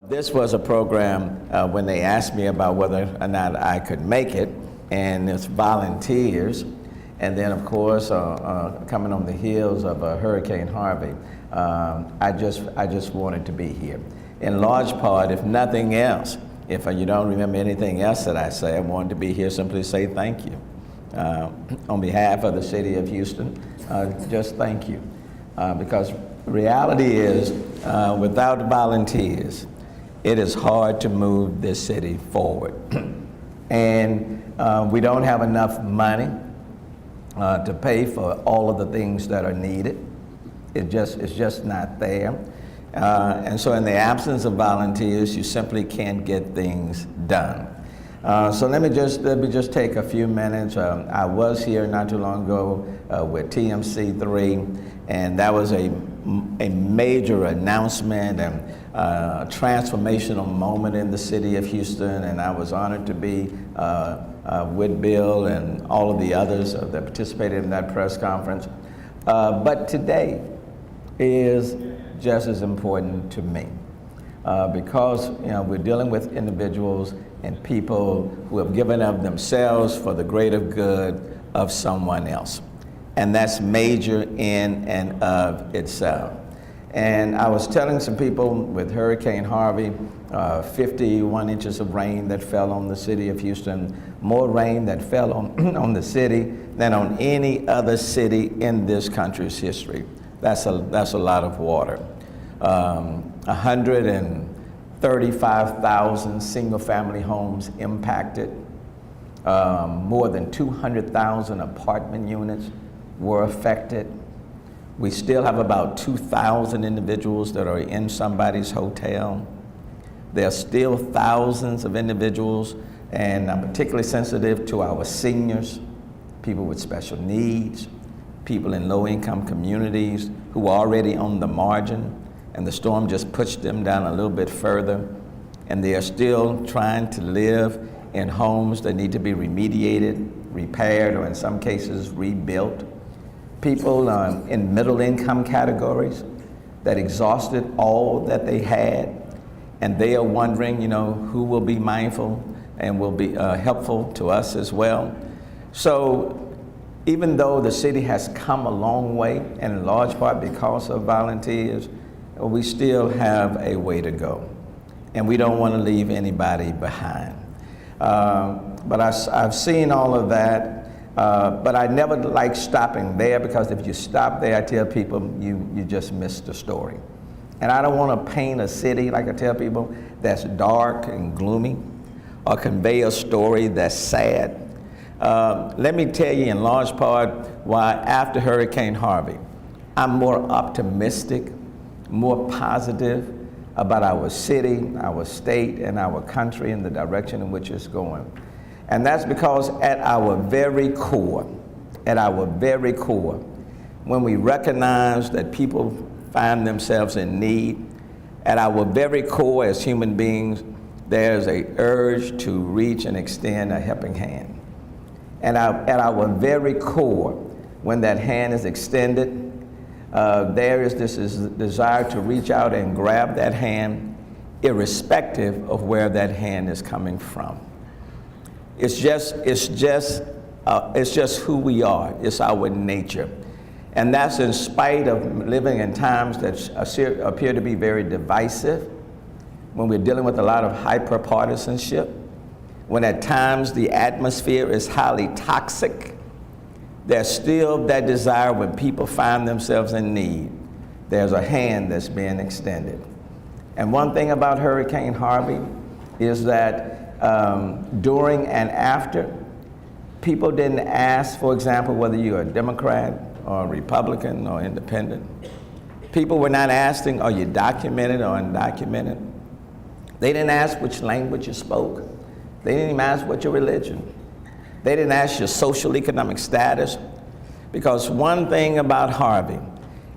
This was a program when they asked me about whether or not I could make it, and it's volunteers. And then, of course, coming on the heels of Hurricane Harvey, I just wanted to be here. In large part, if nothing else, if you don't remember anything else that I say, I wanted to be here simply to say thank you. On behalf of the city of Houston, just thank you. Because reality is, without volunteers, it is hard to move this city forward. And we don't have enough money to pay for all of the things that are needed. It's just not there. And so in the absence of volunteers, you simply can't get things done. So let me just take a few minutes. I was here not too long ago with TMC3, and that was a major announcement and transformational moment in the city of Houston, and I was honored to be with Bill and all of the others that participated in that press conference. But today is just as important to me because we're dealing with individuals and people who have given of themselves for the greater good of someone else. And that's major in and of itself. And I was telling some people with Hurricane Harvey, 51 inches of rain that fell on the city of Houston, more rain that fell on the city than on any other city in this country's history. That's a lot of water. 135,000 single-family homes impacted. More than 200,000 apartment units were affected. We still have about 2,000 individuals that are in somebody's hotel. There are still thousands of individuals, and I'm particularly sensitive to our seniors, people with special needs, people in low-income communities who are already on the margin, and the storm just pushed them down a little bit further, and they are still trying to live in homes that need to be remediated, repaired, or in some cases rebuilt. People in middle-income categories that exhausted all that they had, and they are wondering, who will be mindful and will be helpful to us as well. So even though the city has come a long way, and in large part because of volunteers, we still have a way to go. And we don't want to leave anybody behind. But I've seen all of that. But I never like stopping there, because if you stop there, I tell people you just missed the story. And I don't want to paint a city, like I tell people, that's dark and gloomy, or convey a story that's sad. Let me tell you in large part why after Hurricane Harvey, I'm more optimistic, more positive about our city, our state, and our country and the direction in which it's going. And that's because at our very core, when we recognize that people find themselves in need, at our very core as human beings, there's an urge to reach and extend a helping hand. And at our very core, when that hand is extended, there is this desire to reach out and grab that hand, irrespective of where that hand is coming from. It's just who we are. It's our nature. And that's in spite of living in times that appear to be very divisive, when we're dealing with a lot of hyper-partisanship, when at times the atmosphere is highly toxic. There's still that desire when people find themselves in need. There's a hand that's being extended. And one thing about Hurricane Harvey is that during and after, people didn't ask, for example, whether you're a Democrat or a Republican or independent. People were not asking, are you documented or undocumented? They didn't ask which language you spoke. They didn't even ask what your religion. They didn't ask your social economic status, because one thing about Harvey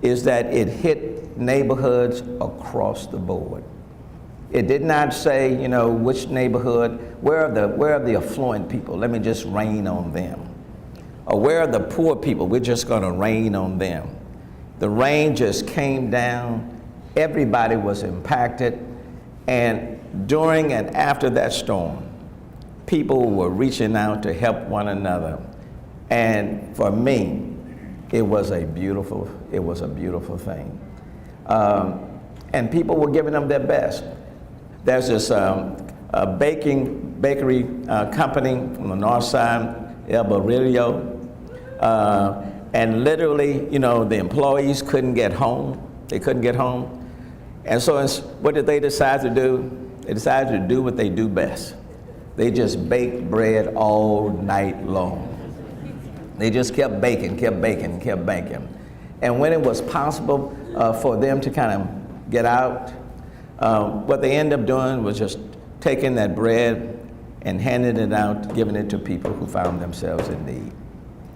is that it hit neighborhoods across the board. It did not say, which neighborhood, where are the affluent people? Let me just rain on them. Or where are the poor people? We're just going to rain on them. The rain just came down. Everybody was impacted. And during and after that storm, people were reaching out to help one another. And for me, it was a beautiful thing. And people were giving them their best. There's this a bakery company on the north side, El Barrillo, and literally, you know, the employees couldn't get home. They couldn't get home. And so what did they decide to do? They decided to do what they do best. They just baked bread all night long. They just kept baking. And when it was possible for them to kind of get out, what they ended up doing was just taking that bread and handing it out, giving it to people who found themselves in need.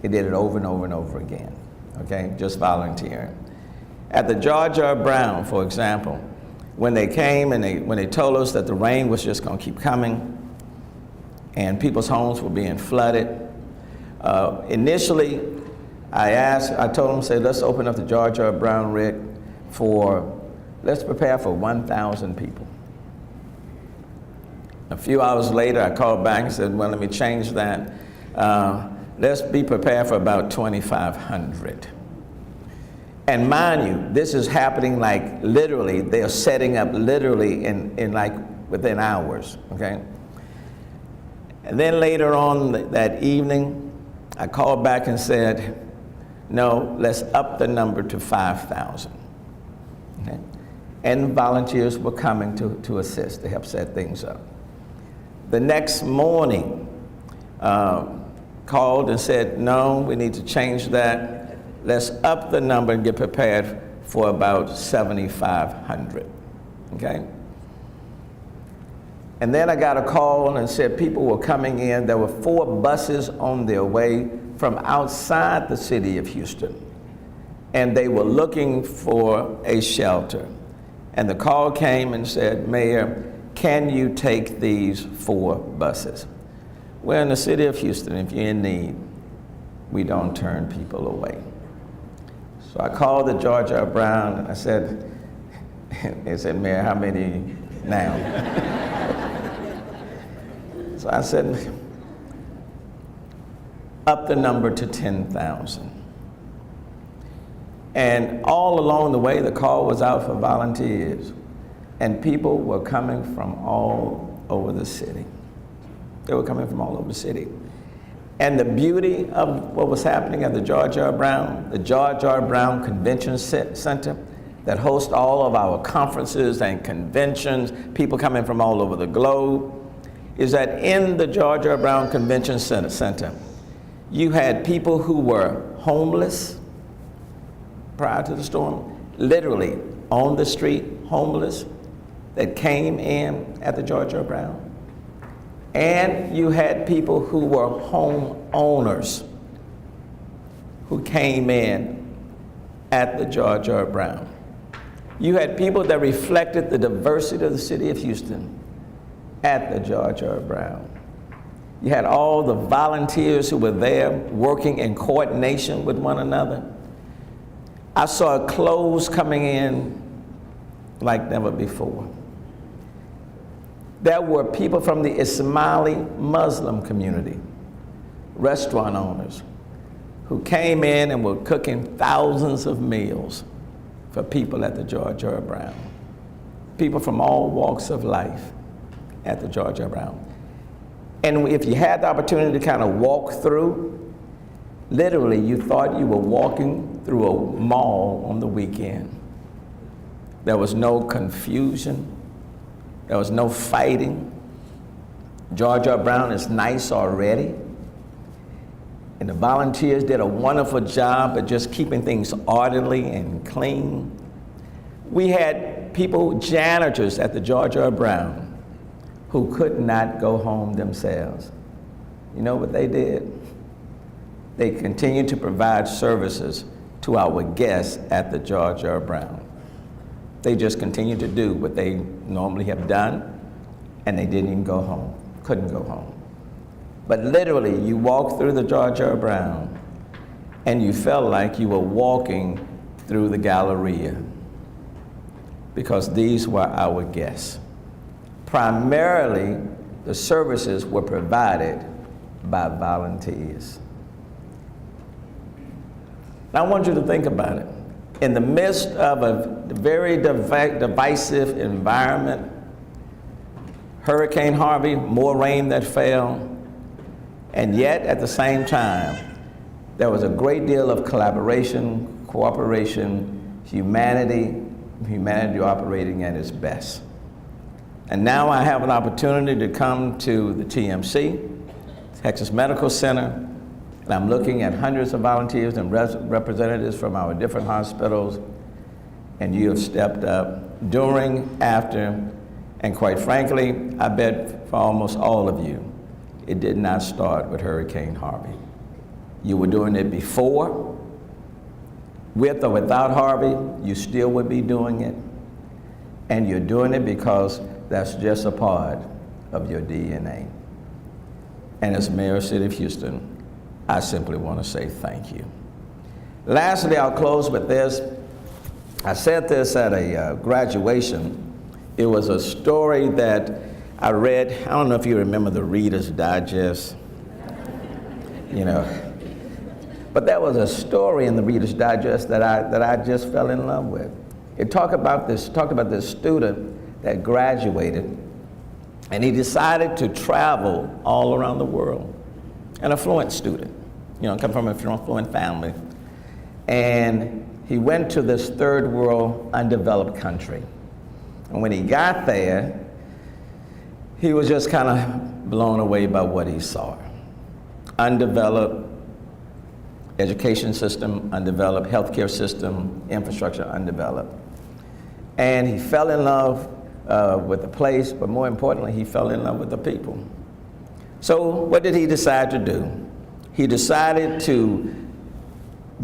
They did it over and over and over again, okay? Just volunteering. At the George R. Brown, for example, when they came and when they told us that the rain was just going to keep coming and people's homes were being flooded, initially I told them, say, let's open up the George R. Brown, Rick, let's prepare for 1,000 people. A few hours later, I called back and said, well, let me change that. Let's be prepared for about 2,500. And mind you, this is happening like literally, they are setting up literally in like within hours, okay? And then later on that evening, I called back and said, no, let's up the number to 5,000. Okay? And volunteers were coming to assist, to help set things up. The next morning, called and said, no, we need to change that. Let's up the number and get prepared for about 7,500, okay? And then I got a call and said people were coming in. There were 4 buses on their way from outside the city of Houston, and they were looking for a shelter. And the call came and said, Mayor, can you take these 4 buses? We're in the city of Houston. If you're in need, we don't turn people away. So I called the George R. Brown and I said, they said, Mayor, how many now? So I said, up the number to 10,000. And all along the way, the call was out for volunteers. And people were coming from all over the city. They were coming from all over the city. And the beauty of what was happening at the George R. Brown Convention Center that hosts all of our conferences and conventions, people coming from all over the globe, is that in the George R. Brown Convention Center, you had people who were homeless prior to the storm, literally on the street, homeless, that came in at the George R. Brown. And you had people who were homeowners who came in at the George R. Brown. You had people that reflected the diversity of the city of Houston at the George R. Brown. You had all the volunteers who were there working in coordination with one another. I saw clothes coming in like never before. There were people from the Ismaili Muslim community, restaurant owners, who came in and were cooking thousands of meals for people at the George R. Brown. People from all walks of life at the George R. Brown. And if you had the opportunity to kind of walk through, literally you thought you were walking through a mall on the weekend. There was no confusion. There was no fighting. George R. Brown is nice already. And the volunteers did a wonderful job of just keeping things orderly and clean. We had people, janitors at the George R. Brown, who could not go home themselves. You know what they did? They continued to provide services to our guests at the George R. Brown. They just continued to do what they normally have done, and they didn't even go home, couldn't go home. But literally, you walked through the George R. Brown, and you felt like you were walking through the Galleria, because these were our guests. primarily the services were provided by volunteers. Now I want you to think about it. In the midst of a very divisive environment, Hurricane Harvey, more rain that fell, and yet at the same time, there was a great deal of collaboration, cooperation, humanity operating at its best. And now I have an opportunity to come to the TMC, Texas Medical Center, and I'm looking at hundreds of volunteers and representatives from our different hospitals, and you have stepped up during, after, and quite frankly, I bet for almost all of you, it did not start with Hurricane Harvey. You were doing it before. With or without Harvey, you still would be doing it. And you're doing it because that's just a part of your DNA. And as Mayor of the City of Houston, I simply want to say thank you. Lastly, I'll close with this. I said this at a graduation. It was a story that I read. I don't know if you remember the Reader's Digest, but there was a story in the Reader's Digest that I just fell in love with. It talked about this student that graduated, and he decided to travel all around the world. An affluent student, come from an affluent family. And he went to this third world undeveloped country. And when he got there, he was just kind of blown away by what he saw. Undeveloped education system, undeveloped healthcare system, infrastructure undeveloped. And he fell in love with the place, but more importantly, he fell in love with the people. So what did he decide to do? He decided to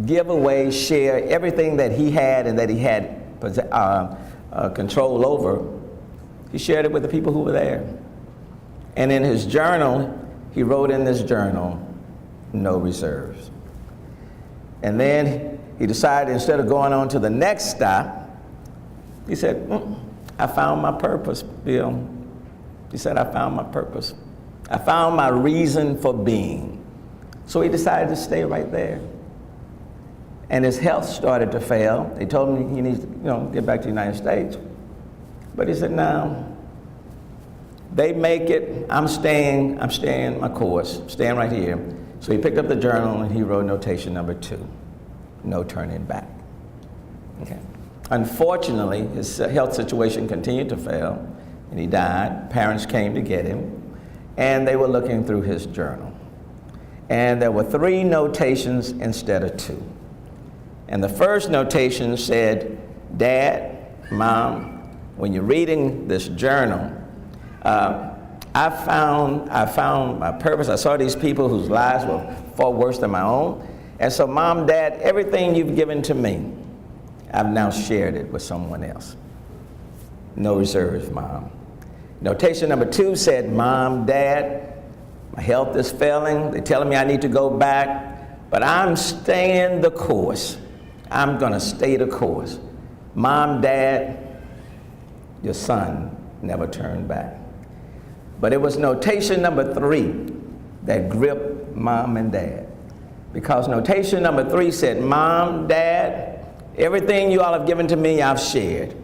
give away, share everything that he had and that he had control over. He shared it with the people who were there. And in his journal, he wrote in this journal, no reserves. And then he decided, instead of going on to the next stop, he said, I found my purpose, Bill. He said, I found my purpose. I found my reason for being. So he decided to stay right there. And his health started to fail. They told him he needs to get back to the United States. But he said, no, they make it, I'm staying my course, staying right here. So he picked up the journal and he wrote notation number 2, no turning back. Okay. Unfortunately, his health situation continued to fail and he died. Parents came to get him and they were looking through his journal. And there were 3 notations instead of 2. And the first notation said, Dad, Mom, when you're reading this journal, I found my purpose. I saw these people whose lives were far worse than my own. And so, Mom, Dad, everything you've given to me, I've now shared it with someone else. No reserves, Mom. Notation number 2 said, Mom, Dad, my health is failing. They're telling me I need to go back, but I'm staying the course. I'm going to stay the course. Mom, Dad, your son never turned back. But it was notation number 3 that gripped Mom and Dad. Because notation number 3 said, Mom, Dad, everything you all have given to me, I've shared.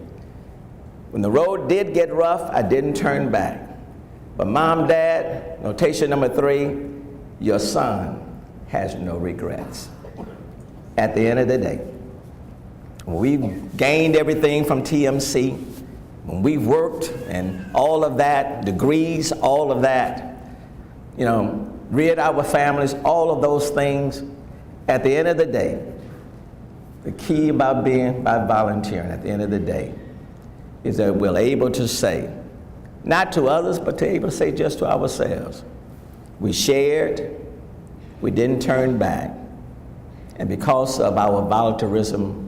When the road did get rough, I didn't turn back. But Mom, Dad, notation number 3, your son has no regrets. At the end of the day, when we gained everything from TMC, when we worked and all of that, degrees, all of that, reared our families, all of those things, at the end of the day, the key about volunteering at the end of the day is that we're able to say, not to others, but to able to say just to ourselves, we shared, we didn't turn back, and because of our volunteerism,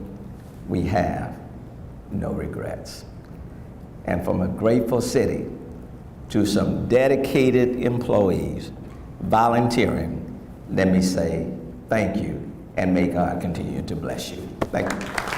we have no regrets. And from a grateful city to some dedicated employees volunteering, let me say thank you, and may God continue to bless you. Thank you.